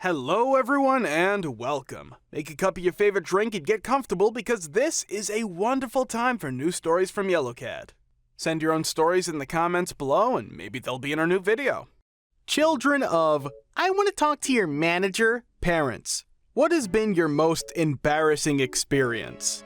Hello everyone and welcome. Make a cup of your favorite drink and get comfortable because this is a wonderful time for new stories from Yellowcat. Send your own stories in the comments below and maybe they'll be in our new video. Children of I want to talk to your manager parents. What has been your most embarrassing experience?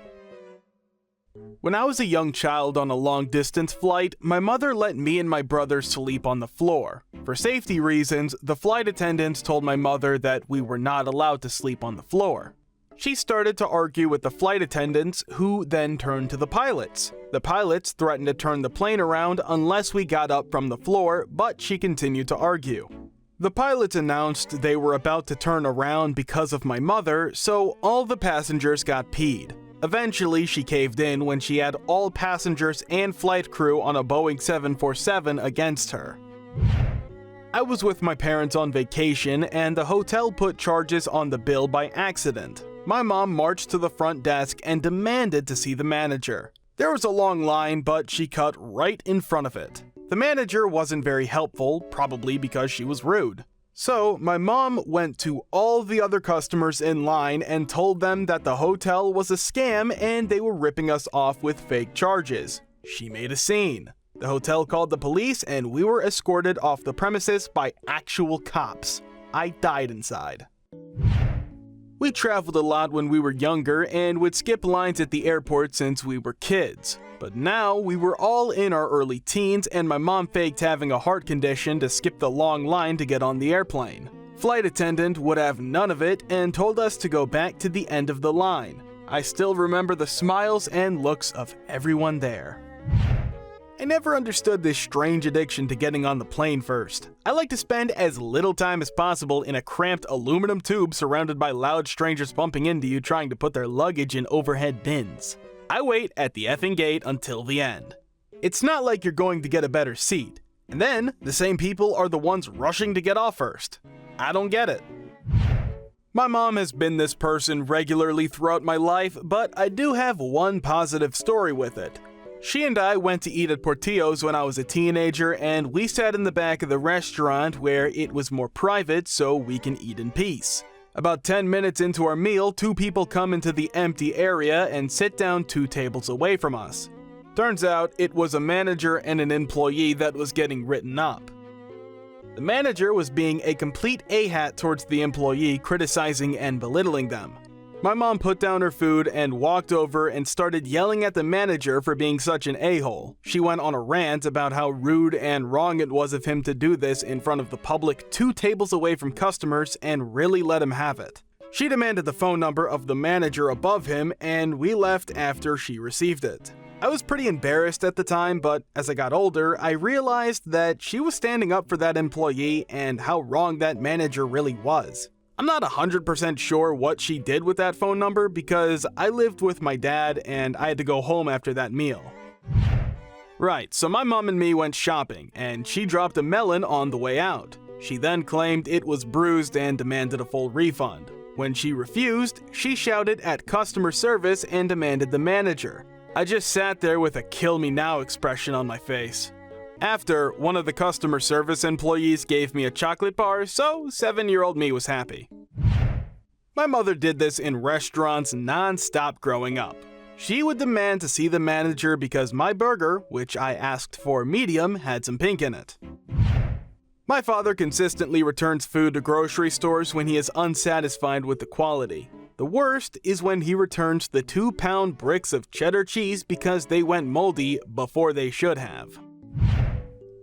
When I was a young child on a long-distance flight, my mother let me and my brother sleep on the floor. For safety reasons, the flight attendants told my mother that we were not allowed to sleep on the floor. She started to argue with the flight attendants, who then turned to the pilots. The pilots threatened to turn the plane around unless we got up from the floor, but she continued to argue. The pilots announced they were about to turn around because of my mother, so all the passengers got peed. Eventually, she caved in when she had all passengers and flight crew on a Boeing 747 against her. I was with my parents on vacation and the hotel put charges on the bill by accident. My mom marched to the front desk and demanded to see the manager. There was a long line, but she cut right in front of it. The manager wasn't very helpful, probably because she was rude. So, my mom went to all the other customers in line and told them that the hotel was a scam and they were ripping us off with fake charges. She made a scene. The hotel called the police and we were escorted off the premises by actual cops. I died inside. We traveled a lot when we were younger and would skip lines at the airport since we were kids. But now we were all in our early teens and my mom faked having a heart condition to skip the long line to get on the airplane. Flight attendant would have none of it and told us to go back to the end of the line. I still remember the smiles and looks of everyone there. I never understood this strange addiction to getting on the plane first. I like to spend as little time as possible in a cramped aluminum tube surrounded by loud strangers bumping into you trying to put their luggage in overhead bins. I wait at the effing gate until the end. It's not like you're going to get a better seat. And then, the same people are the ones rushing to get off first. I don't get it. My mom has been this person regularly throughout my life, but I do have one positive story with it. She and I went to eat at Portillo's when I was a teenager, and we sat in the back of the restaurant where it was more private so we can eat in peace. About 10 minutes into our meal, two people come into the empty area and sit down 2 tables away from us. Turns out it was a manager and an employee that was getting written up. The manager was being a complete a-hat towards the employee, criticizing and belittling them. My mom put down her food and walked over and started yelling at the manager for being such an a-hole. She went on a rant about how rude and wrong it was of him to do this in front of the public 2 tables away from customers and really let him have it. She demanded the phone number of the manager above him and we left after she received it. I was pretty embarrassed at the time, but as I got older, I realized that she was standing up for that employee and how wrong that manager really was. I'm not 100% sure what she did with that phone number because I lived with my dad and I had to go home after that meal. Right, so my mom and me went shopping and she dropped a melon on the way out. She then claimed it was bruised and demanded a full refund. When she refused, she shouted at customer service and demanded the manager. I just sat there with a kill me now expression on my face. After, one of the customer service employees gave me a chocolate bar, so 7-year-old me was happy. My mother did this in restaurants non-stop growing up. She would demand to see the manager because my burger, which I asked for medium, had some pink in it. My father consistently returns food to grocery stores when he is unsatisfied with the quality. The worst is when he returns the 2-pound bricks of cheddar cheese because they went moldy before they should have.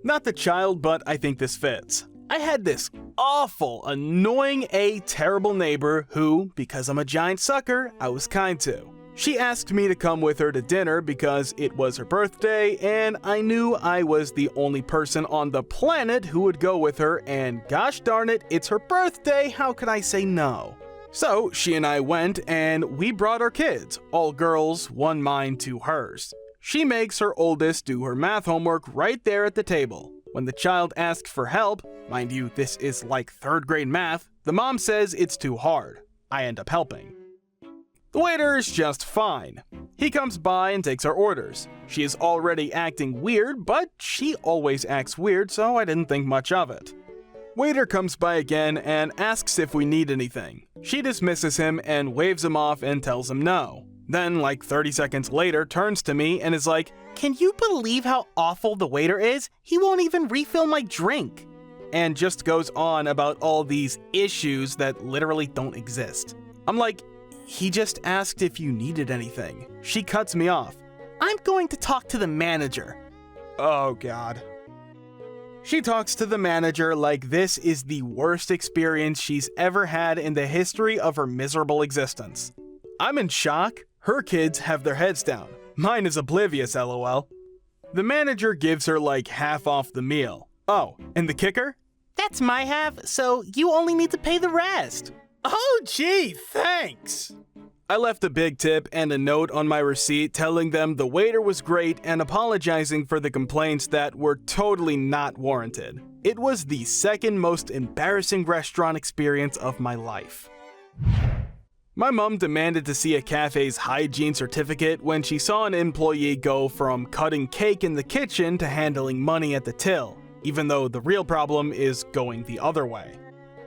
Not the child, but I think this fits. I had this awful, annoying, terrible neighbor who, because I'm a giant sucker, I was kind to. She asked me to come with her to dinner because it was her birthday, and I knew I was the only person on the planet who would go with her, and gosh darn it, it's her birthday, how could I say no? So, she and I went, and we brought our kids, all girls, one mine, 2 hers. She makes her oldest do her math homework right there at the table. When the child asks for help, mind you, this is like 3rd grade math, the mom says it's too hard. I end up helping. The waiter is just fine. He comes by and takes our orders. She is already acting weird, but she always acts weird, so I didn't think much of it. Waiter comes by again and asks if we need anything. She dismisses him and waves him off and tells him no. Then, like 30 seconds later, turns to me and is like, "Can you believe how awful the waiter is? He won't even refill my drink." And just goes on about all these issues that literally don't exist. I'm like, "He just asked if you needed anything." She cuts me off. "I'm going to talk to the manager." Oh God. She talks to the manager like this is the worst experience she's ever had in the history of her miserable existence. I'm in shock. Her kids have their heads down. Mine is oblivious, lol. The manager gives her like half off the meal. Oh, and the kicker? That's my half, so you only need to pay the rest. Oh gee, thanks. I left a big tip and a note on my receipt telling them the waiter was great and apologizing for the complaints that were totally not warranted. It was the second most embarrassing restaurant experience of my life. My mom demanded to see a cafe's hygiene certificate when she saw an employee go from cutting cake in the kitchen to handling money at the till, even though the real problem is going the other way.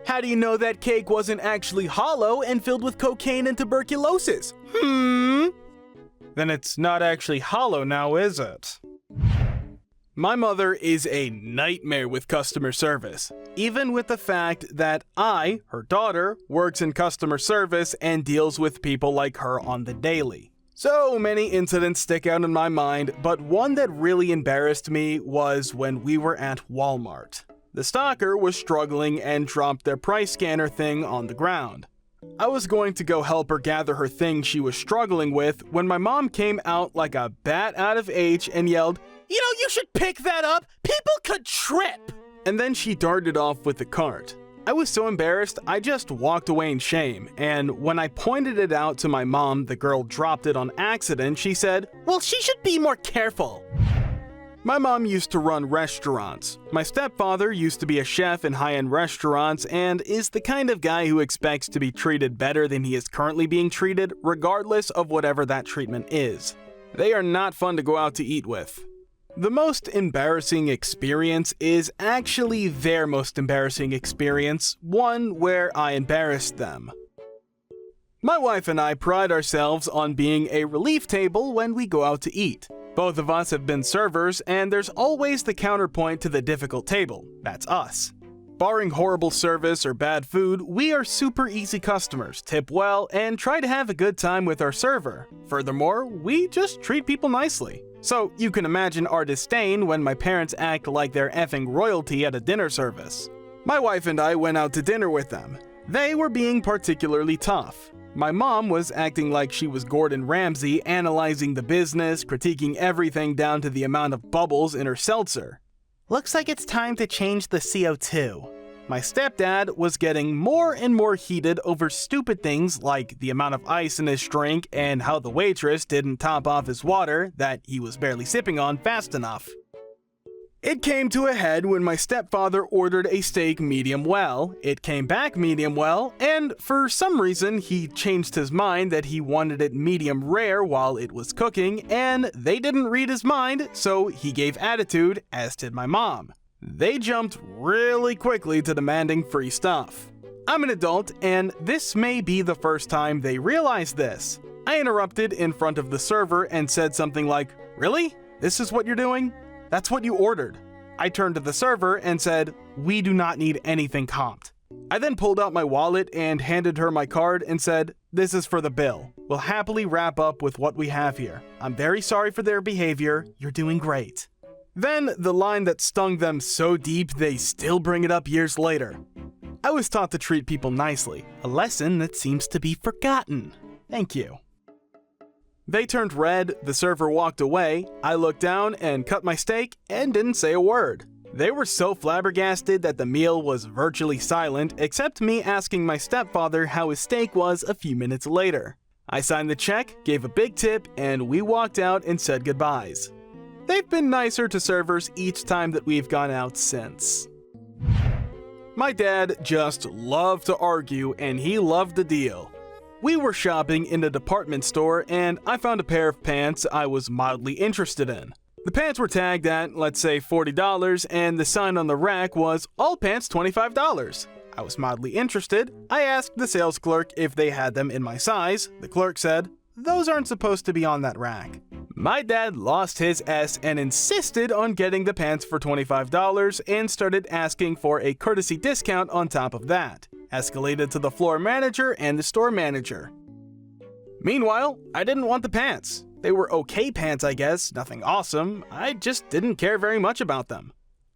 How do you know that cake wasn't actually hollow and filled with cocaine and tuberculosis? Then it's not actually hollow now, is it? My mother is a nightmare with customer service, even with the fact that I, her daughter, works in customer service and deals with people like her on the daily. So many incidents stick out in my mind, but one that really embarrassed me was when we were at Walmart. The stalker was struggling and dropped their price scanner thing on the ground. I was going to go help her gather her thing she was struggling with when my mom came out like a bat out of H and yelled, "You know, you should pick that up! People could trip!" And then she darted off with the cart. I was so embarrassed, I just walked away in shame, and when I pointed it out to my mom, the girl dropped it on accident. She said, "Well, she should be more careful." My mom used to run restaurants. My stepfather used to be a chef in high-end restaurants and is the kind of guy who expects to be treated better than he is currently being treated, regardless of whatever that treatment is. They are not fun to go out to eat with. The most embarrassing experience is actually their most embarrassing experience, one where I embarrassed them. My wife and I pride ourselves on being a relief table when we go out to eat. Both of us have been servers, and there's always the counterpoint to the difficult table. That's us. Barring horrible service or bad food, we are super easy customers, tip well, and try to have a good time with our server. Furthermore, we just treat people nicely. So you can imagine our disdain when my parents act like they're effing royalty at a dinner service. My wife and I went out to dinner with them. They were being particularly tough. My mom was acting like she was Gordon Ramsay, analyzing the business, critiquing everything down to the amount of bubbles in her seltzer. Looks like it's time to change the CO2. My stepdad was getting more and more heated over stupid things like the amount of ice in his drink and how the waitress didn't top off his water that he was barely sipping on fast enough. It came to a head when my stepfather ordered a steak medium well, it came back medium well, and for some reason he changed his mind that he wanted it medium rare while it was cooking, and they didn't read his mind, so he gave attitude, as did my mom. They jumped really quickly to demanding free stuff. I'm an adult, and this may be the first time they realize this. I interrupted in front of the server and said something like, "Really? This is what you're doing? That's what you ordered." I turned to the server and said, "We do not need anything comped." I then pulled out my wallet and handed her my card and said, "This is for the bill. We'll happily wrap up with what we have here. I'm very sorry for their behavior. You're doing great." Then the line that stung them so deep they still bring it up years later. I was taught to treat people nicely, a lesson that seems to be forgotten. Thank you. They turned red, the server walked away, I looked down and cut my steak and didn't say a word. They were so flabbergasted that the meal was virtually silent, except me asking my stepfather how his steak was a few minutes later. I signed the check, gave a big tip, and we walked out and said goodbyes. They've been nicer to servers each time that we've gone out since. My dad just loved to argue, and he loved the deal. We were shopping in a department store and I found a pair of pants I was mildly interested in. The pants were tagged at, let's say, $40, and the sign on the rack was, all pants $25. I was mildly interested. I asked the sales clerk if they had them in my size. The clerk said, those aren't supposed to be on that rack. My dad lost his S and insisted on getting the pants for $25 and started asking for a courtesy discount on top of that. Escalated to the floor manager and the store manager. Meanwhile, I didn't want the pants. They were okay pants, I guess, nothing awesome. I just didn't care very much about them.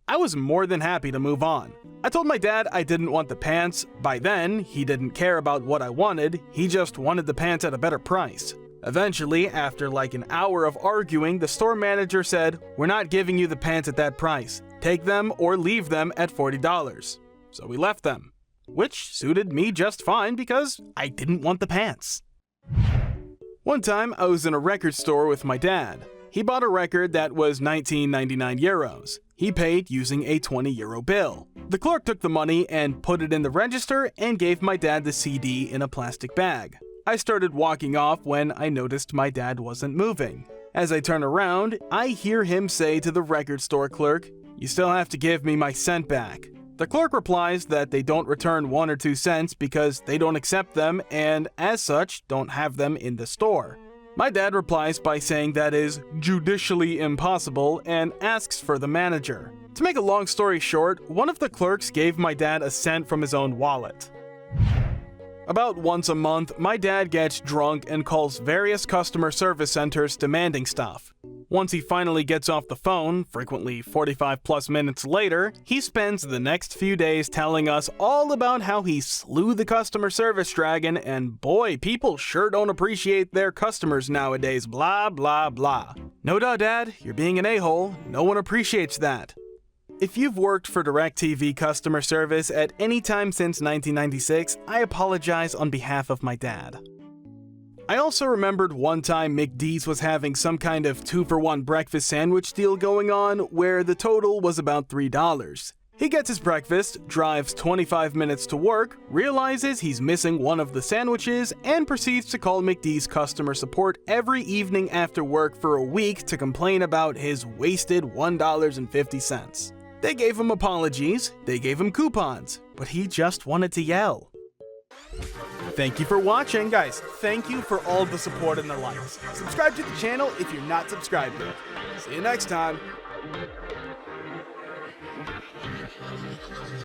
I was more than happy to move on. I told my dad I didn't want the pants. By then, he didn't care about what I wanted, he just wanted the pants at a better price. Eventually, after like an hour of arguing, the store manager said, we're not giving you the pants at that price. Take them or leave them at $40. So we left them, which suited me just fine because I didn't want the pants. One time, I was in a record store with my dad. He bought a record that was 19.99 euros. He paid using a 20 euro bill. The clerk took the money and put it in the register and gave my dad the CD in a plastic bag. I started walking off when I noticed my dad wasn't moving. As I turn around, I hear him say to the record store clerk, you still have to give me my cent back. The clerk replies that they don't return 1 or 2 cents because they don't accept them and, as such, don't have them in the store. My dad replies by saying that is judicially impossible and asks for the manager. To make a long story short, one of the clerks gave my dad a cent from his own wallet. About once a month, my dad gets drunk and calls various customer service centers demanding stuff. Once he finally gets off the phone, frequently 45 plus minutes later, he spends the next few days telling us all about how he slew the customer service dragon and boy, people sure don't appreciate their customers nowadays, blah blah blah. No duh, Dad, you're being an a-hole, no one appreciates that. If you've worked for DirecTV customer service at any time since 1996, I apologize on behalf of my dad. I also remembered one time McD's was having some kind of 2-for-1 breakfast sandwich deal going on where the total was about $3. He gets his breakfast, drives 25 minutes to work, realizes he's missing one of the sandwiches, and proceeds to call McD's customer support every evening after work for a week to complain about his wasted $1.50. They gave him apologies, they gave him coupons, but he just wanted to yell. Thank you for watching, guys. Thank you for all the support and the likes. Subscribe to the channel if you're not subscribed yet. See you next time.